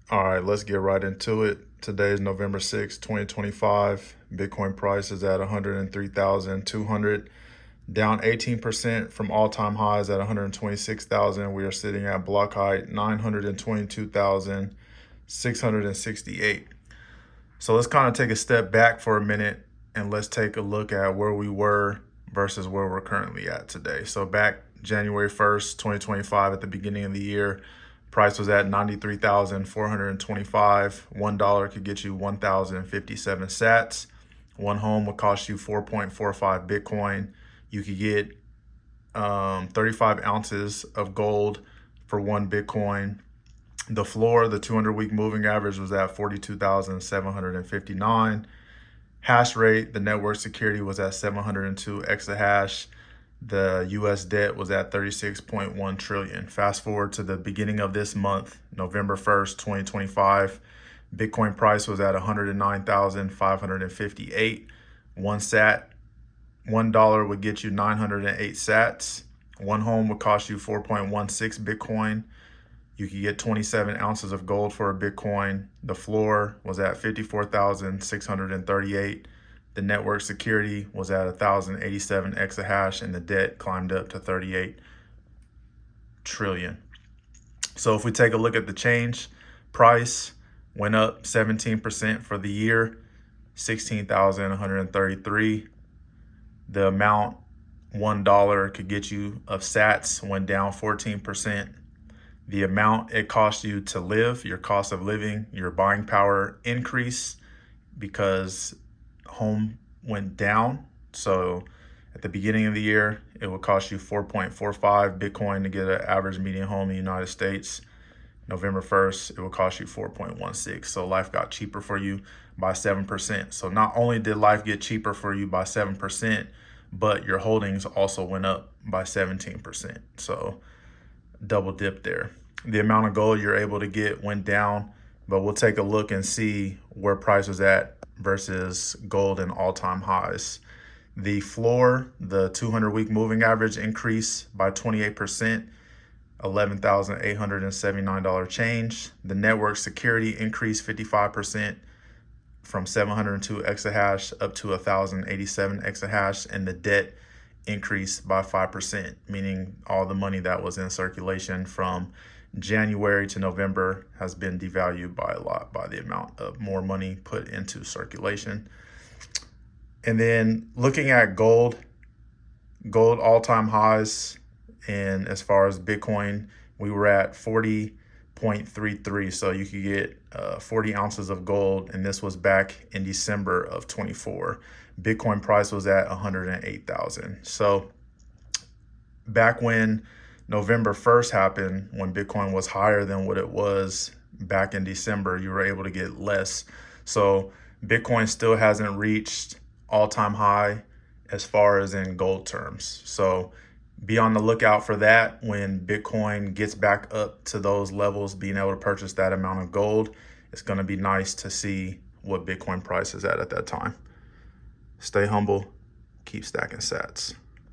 All right, let's get right into it. Today is November 6, 2025. Bitcoin price is at 103,200, down 18% from all-time highs at 126,000. We are sitting at block height 922,668. So let's kind of take a step back for a minute and let's take a look at where we were versus where we're currently at today. So back January 1st, 2025, at the beginning of the year, price was at 93,425. $1 could get you 1,057 sats. One home would cost you 4.45 Bitcoin. You could get 35 ounces of gold for 1 Bitcoin. The floor, the 200-week moving average, was at 42,759. Hash rate, the network security, was at 702 exahash. The US debt was at 36.1 trillion. Fast forward to the beginning of this month, November 1st, 2025, Bitcoin price was at 109,558. $1 would get you 908 sats. One home would cost you 4.16 Bitcoin. You could get 27 ounces of gold for a Bitcoin. The floor was at 54,638. The network security was at 1,087 exahash, and the debt climbed up to 38 trillion. So if we take a look at the change, price went up 17% for the year, 16,133. The amount $1 could get you of sats went down 14%. The amount it cost you to live, your cost of living, your buying power increased because home went down. So at the beginning of the year, it would cost you 4.45 Bitcoin to get an average median home in the United States. November 1st, it would cost you 4.16. So life got cheaper for you by 7%. So not only did life get cheaper for you by 7%, but your holdings also went up by 17%. So double dip there. The amount of gold you're able to get went down, but we'll take a look and see where price was at versus gold and all-time highs. The floor, the 200-week moving average, increased by 28%, $11,879 change. The network security increased 55% from 702 exahash up to 1,087 exahash, and the debt increased by 5%, meaning all the money that was in circulation from January to November has been devalued by a lot by the amount of more money put into circulation. And then looking at gold all-time highs, and as far as Bitcoin, we were at 40.33. So you could get 40 ounces of gold, and this was back in December of 24. Bitcoin price was at 108,000. So back when November 1st happened, when Bitcoin was higher than what it was back in December, you were able to get less. So Bitcoin still hasn't reached all-time high as far as in gold terms. So be on the lookout for that. When Bitcoin gets back up to those levels, being able to purchase that amount of gold, it's going to be nice to see what Bitcoin price is at that time. Stay humble, keep stacking sats.